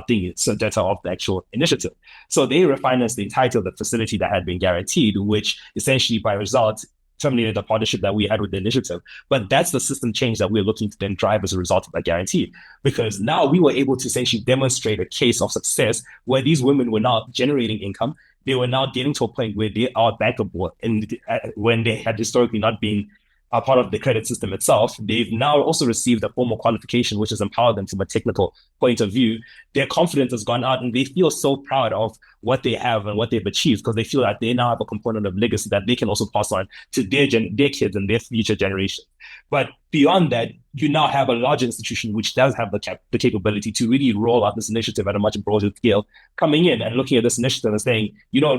data of the actual initiative. So they refinanced the entirety of the facility that had been guaranteed, which essentially by result terminated the partnership that we had with the initiative. But that's the system change that we're looking to then drive as a result of that guarantee. Because now we were able to essentially demonstrate a case of success where these women were now generating income. They were now getting to a point where they are bankable, and when they had historically not been a part of the credit system itself, they've now also received a formal qualification, which has empowered them from a technical point of view. Their confidence has gone out and they feel so proud of what they have and what they've achieved because they feel that they now have a component of legacy that they can also pass on to their kids and their future generation. But beyond that, you now have a large institution which does have the capability to really roll out this initiative at a much broader scale, coming in and looking at this initiative and saying,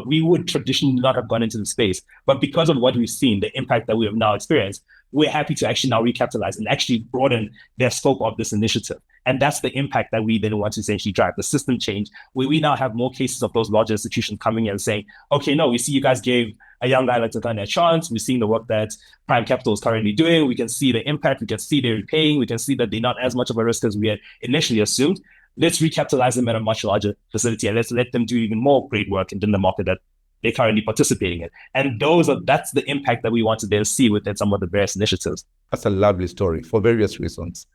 we would traditionally not have gone into the space, but because of what we've seen, the impact that we have now experienced, we're happy to actually now recapitalize and actually broaden their scope of this initiative. And that's the impact that we then want to essentially drive, the system change, where we now have more cases of those larger institutions coming in and saying, okay, no, we see you guys gave a young guy like Takane a chance. We're seeing the work that Prime Capital is currently doing. We can see the impact. We can see they're repaying. We can see that they're not as much of a risk as we had initially assumed. Let's recapitalize them at a much larger facility and let's let them do even more great work in the market that they're currently participating in. And that's the impact that we want to then see within some of the various initiatives. That's a lovely story for various reasons.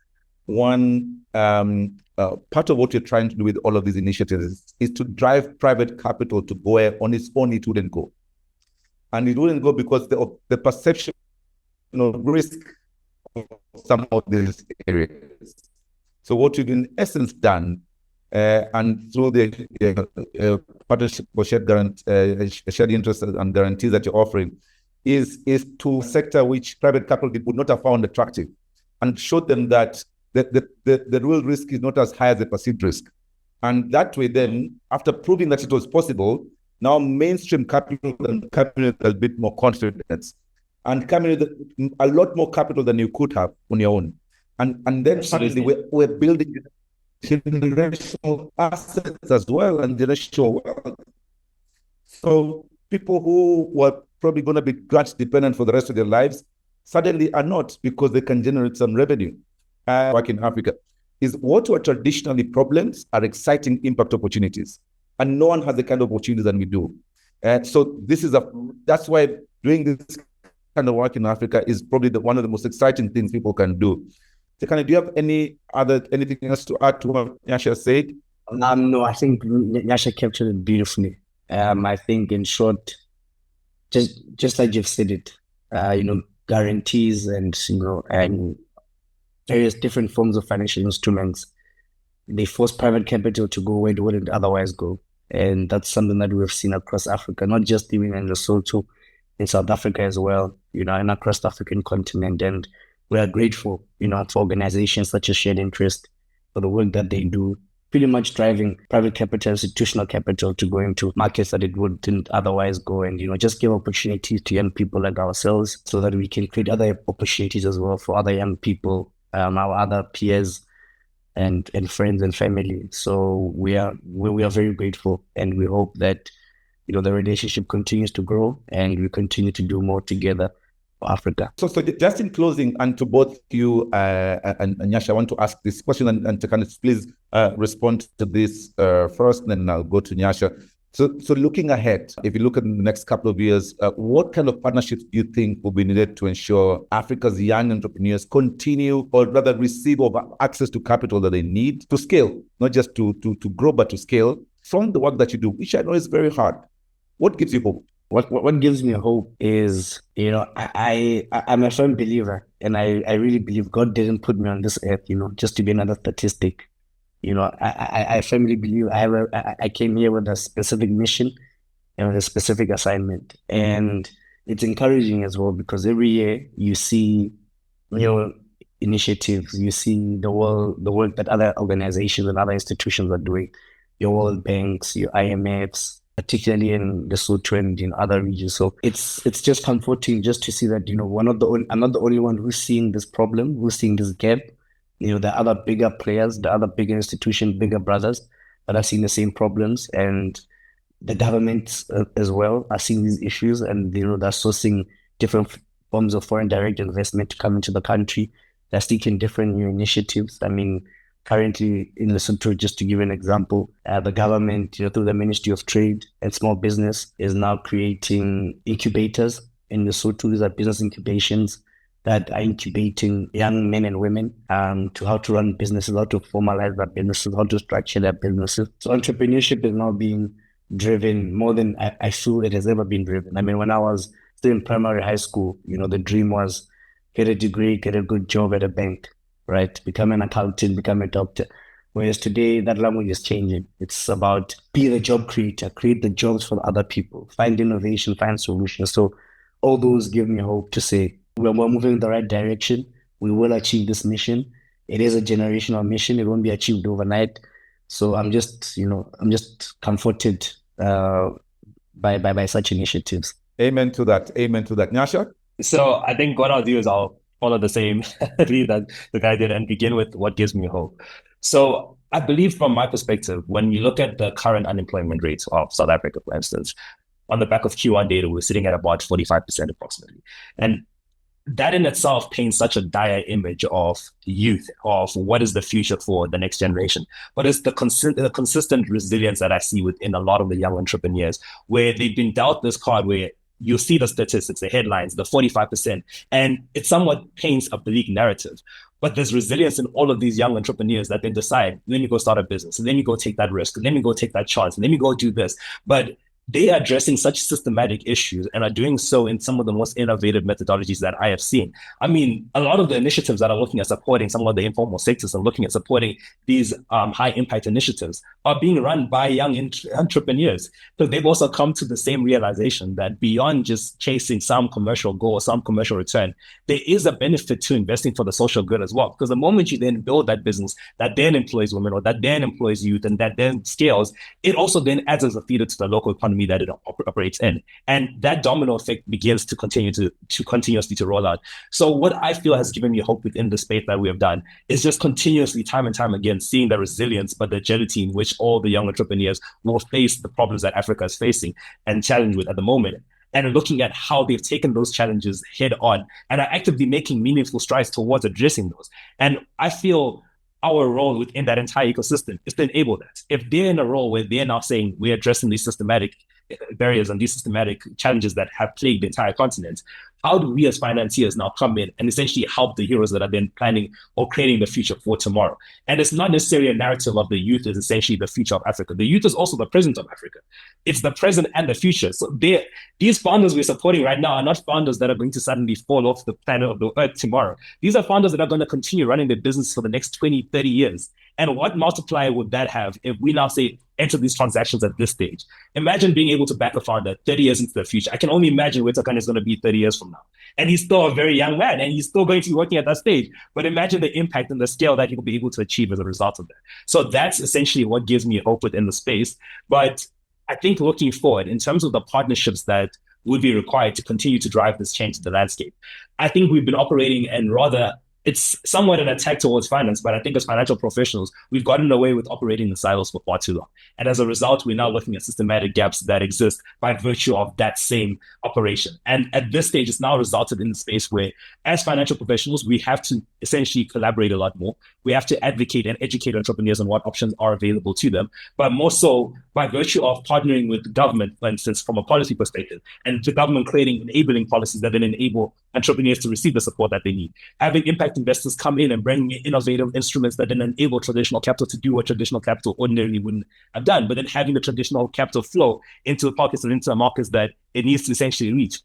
One, part of what you're trying to do with all of these initiatives is to drive private capital to go where on its own it wouldn't go. And it wouldn't go because the perception of risk of some of these areas. So what you've in essence done, and through the partnership for shared interest and guarantees that you're offering, is to sector which private capital would not have found attractive, and show them that the real risk is not as high as the perceived risk. And that way then, after proving that it was possible, now mainstream capital and capital a bit more confidence and coming with a lot more capital than you could have on your own. And then suddenly we're building generational assets as well and generational wealth. So people who were probably going to be grant dependent for the rest of their lives suddenly are not, because they can generate some revenue. Back in Africa, is what were traditionally problems are exciting impact opportunities. And no one has the kind of opportunities that we do. So that's why doing this kind of work in Africa is probably one of the most exciting things people can do. Tekane, do you have anything else to add to what Nyasha said? No, I think Nyasha captured it beautifully. I think in short, just like you've said it, guarantees and various different forms of financial instruments, they force private capital to go where it wouldn't otherwise go. And that's something that we've seen across Africa, not just even in Lesotho, in South Africa as well, and across the African continent. And we are grateful, for organizations such as Shared Interest for the work that they do, pretty much driving private capital, institutional capital to go into markets that it wouldn't otherwise go, and, just give opportunities to young people like ourselves so that we can create other opportunities as well for other young people, our other peers, and friends and family. So we are very grateful, and we hope that the relationship continues to grow and we continue to do more together for Africa. So just in closing, and to both you and Nyasha, I want to ask this question, and to kind of please respond to this first, and then I'll go to Nyasha. So looking ahead, if you look at the next couple of years, what kind of partnerships do you think will be needed to ensure Africa's young entrepreneurs continue, or rather receive access to capital that they need to scale, not just to grow, but to scale from the work that you do, which I know is very hard? What gives you hope? What gives me hope is, I'm a firm believer, and I really believe God didn't put me on this earth, just to be another statistic. I firmly believe I came here with a specific mission and with a specific assignment. And it's encouraging as well, because every year you see initiatives, you see the work that other organizations and other institutions are doing, your World Banks, your IMFs, particularly in Lesotho and in other regions. So it's just comforting just to see that, I'm not the only one who's seeing this problem, who's seeing this gap. The other bigger players, the other bigger institutions, bigger brothers that are seeing the same problems, and the governments as well are seeing these issues, and they're sourcing different forms of foreign direct investment to come into the country. They're seeking different new initiatives. I mean, currently in Lesotho, just to give an example, the government, through the Ministry of Trade and Small Business, is now creating incubators in Lesotho. These are business incubations that are incubating young men and women to how to run businesses, how to formalize their businesses, how to structure their businesses. So entrepreneurship is now being driven more than I feel it has ever been driven. I mean, when I was still in primary high school, the dream was get a degree, get a good job at a bank, right? Become an accountant, become a doctor. Whereas today, that language is changing. It's about be the job creator, create the jobs for other people, find innovation, find solutions. So all those give me hope to say we're moving in the right direction. We will achieve this mission. It is a generational mission. It won't be achieved overnight. So I'm just comforted by such initiatives. Amen to that. Amen to that. Nyasha? So I think what I'll do is I'll follow the same lead that the guy did and begin with what gives me hope. So I believe, from my perspective, when you look at the current unemployment rates of South Africa, for instance, on the back of Q1 data, we're sitting at about 45% approximately. And that in itself paints such a dire image of youth, of what is the future for the next generation. But it's the consistent resilience that I see within a lot of the young entrepreneurs, where they've been dealt this card where you see the statistics, the headlines, the 45%, and it somewhat paints a bleak narrative. But there's resilience in all of these young entrepreneurs that then decide, let me go start a business, let me go take that risk, let me go take that chance, let me go do this. But they are addressing such systematic issues and are doing so in some of the most innovative methodologies that I have seen. I mean, a lot of the initiatives that are looking at supporting some of the informal sectors and looking at supporting these high impact initiatives are being run by young entrepreneurs. So they've also come to the same realization that beyond just chasing some commercial goal, some commercial return, there is a benefit to investing for the social good as well. Because the moment you then build that business that then employs women, or that then employs youth, and that then scales, it also then adds as a feeder to the local economy that it operates in, and that domino effect begins to continuously to roll out. So what I feel has given me hope within the space that we have done is just continuously, time and time again, seeing the resilience, but the agility in which all the young entrepreneurs will face the problems that Africa is facing and challenged with at the moment, and looking at how they've taken those challenges head on and are actively making meaningful strides towards addressing those. And I feel our role within that entire ecosystem is to enable that. If they're in a role where they're now saying we're addressing these systematic barriers and these systematic challenges that have plagued the entire continent, how do we as financiers now come in and essentially help the heroes that are then planning or creating the future for tomorrow? And it's not necessarily a narrative of the youth is essentially the future of Africa. The youth is also the present of Africa. It's the present and the future. So these founders we're supporting right now are not founders that are going to suddenly fall off the planet of the earth tomorrow. These are founders that are going to continue running their business for the next 20, 30 years. And what multiplier would that have if we now say, enter these transactions at this stage? Imagine being able to back a founder 30 years into the future. I can only imagine where Takane is going to be 30 years from now. And he's still a very young man, and he's still going to be working at that stage. But imagine the impact and the scale that he'll be able to achieve as a result of that. So that's essentially what gives me hope within the space. But I think looking forward, in terms of the partnerships that would be required to continue to drive this change to the landscape, I think we've been operating in rather it's somewhat an attack towards finance, but I think as financial professionals, we've gotten away with operating in silos for far too long. And as a result, we're now looking at systematic gaps that exist by virtue of that same operation. And at this stage, it's now resulted in a space where, as financial professionals, we have to essentially collaborate a lot more. We have to advocate and educate entrepreneurs on what options are available to them, but more so by virtue of partnering with the government, for instance, from a policy perspective, and the government creating enabling policies that then enable entrepreneurs to receive the support that they need. Having impact investors come in and bring innovative instruments that then enable traditional capital to do what traditional capital ordinarily wouldn't have done, but then having the traditional capital flow into the pockets and into the markets that it needs to essentially reach.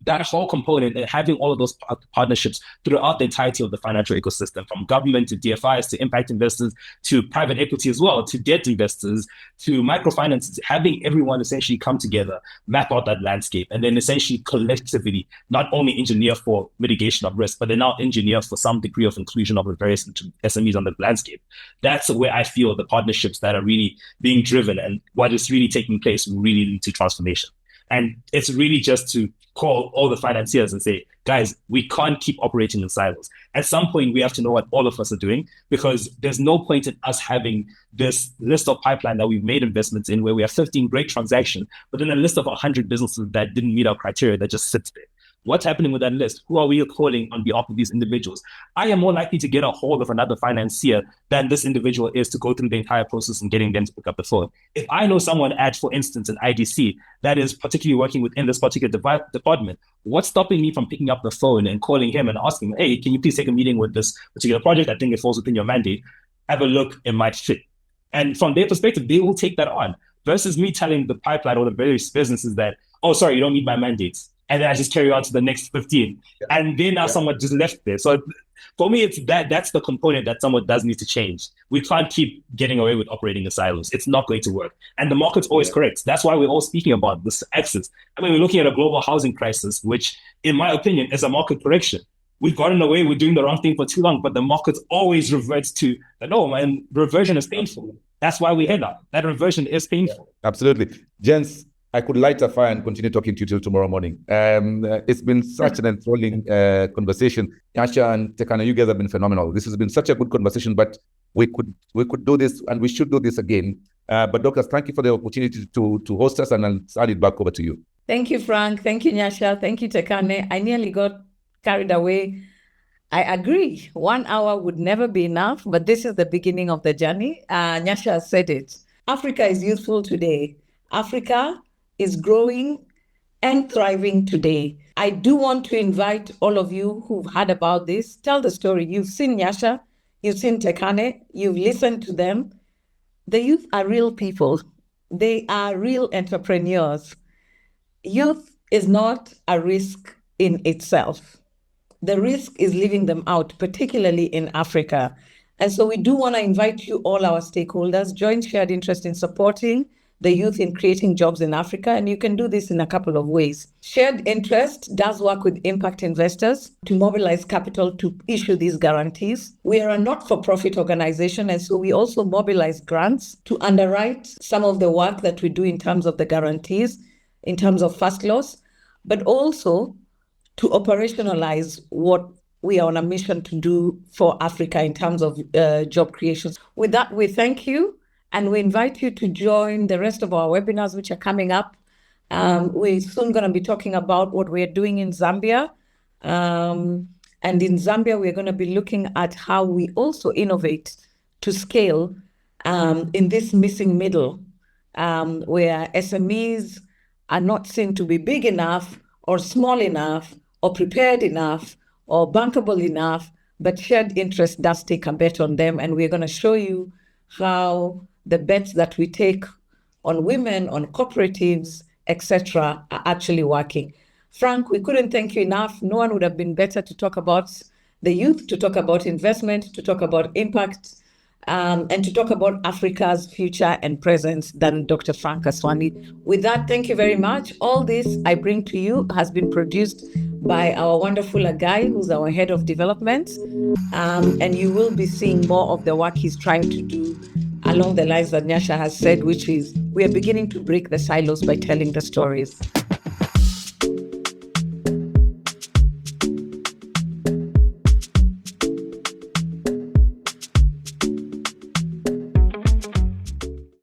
That whole component and having all of those partnerships throughout the entirety of the financial ecosystem, from government to DFIs to impact investors to private equity as well, to debt investors to microfinance, having everyone essentially come together, map out that landscape, and then essentially collectively not only engineer for mitigation of risk, but then now engineer for some degree of inclusion of the various SMEs on the landscape. That's where I feel the partnerships that are really being driven and what is really taking place really lead to transformation. And it's really just to call all the financiers and say, guys, we can't keep operating in silos. At some point, we have to know what all of us are doing, because there's no point in us having this list of pipeline that we've made investments in where we have 15 great transactions, but then a list of 100 businesses that didn't meet our criteria that just sits there. What's happening with that list? Who are we calling on behalf of these individuals? I am more likely to get a hold of another financier than this individual is to go through the entire process and getting them to pick up the phone. If I know someone at, for instance, an IDC that is particularly working within this particular department, what's stopping me from picking up the phone and calling him and asking, hey, can you please take a meeting with this particular project? I think it falls within your mandate. Have a look, it might fit. And from their perspective, they will take that on versus me telling the pipeline or the various businesses that, oh, sorry, you don't need my mandates. And then I just carry on to the next 15. And then now someone just left there. So for me, it's that's the component that someone does need to change. We can't keep getting away with operating in silos. It's not going to work. And the market's always correct. That's why we're all speaking about this axis. I mean, we're looking at a global housing crisis, which in my opinion is a market correction. We've gotten away with doing the wrong thing for too long, but the market always reverts to the norm, and reversion is painful. That's why we head up. That reversion is painful. Absolutely. Gents, I could light a fire and continue talking to you till tomorrow morning. It's been such an enthralling conversation. Nyasha and Tekana, you guys have been phenomenal. This has been such a good conversation, but we could do this, and we should do this again. But doctors, thank you for the opportunity to host us, and I'll send it back over to you. Thank you, Frank. Thank you, Nyasha. Thank you, Tekane. I nearly got carried away. I agree. 1 hour would never be enough, but this is the beginning of the journey. Nyasha said it. Africa is youthful today. Africa is growing and thriving today. I do want to invite all of you who've heard about this, tell the story. You've seen Nyasha, you've seen Tekane, you've listened to them. The youth are real people. They are real entrepreneurs. Youth is not a risk in itself. The risk is leaving them out, particularly in Africa. And so we do want to invite you, all our stakeholders, join shared interest in supporting the youth in creating jobs in Africa. And you can do this in a couple of ways. Shared interest does work with impact investors to mobilize capital to issue these guarantees. We are a not-for-profit organization, and so we also mobilize grants to underwrite some of the work that we do in terms of the guarantees, in terms of first loss, but also to operationalize what we are on a mission to do for Africa in terms of job creation. With that, we thank you, and we invite you to join the rest of our webinars, which are coming up. We're soon going to be talking about what we're doing in Zambia. And in Zambia, we're going to be looking at how we also innovate to scale in this missing middle, where SMEs are not seen to be big enough or small enough or prepared enough or bankable enough, but shared interest does take a bet on them. And we're going to show you how the bets that we take on women, on cooperatives, etc., are actually working. Frank, we couldn't thank you enough. No one would have been better to talk about the youth, to talk about investment, to talk about impact, and to talk about Africa's future and presence than Dr. Frank Aswani. With that, thank you very much. All this I bring to you has been produced by our wonderful Agai, who's our head of development. And you will be seeing more of the work he's trying to do along the lines that Nyasha has said, which is we are beginning to break the silos by telling the stories.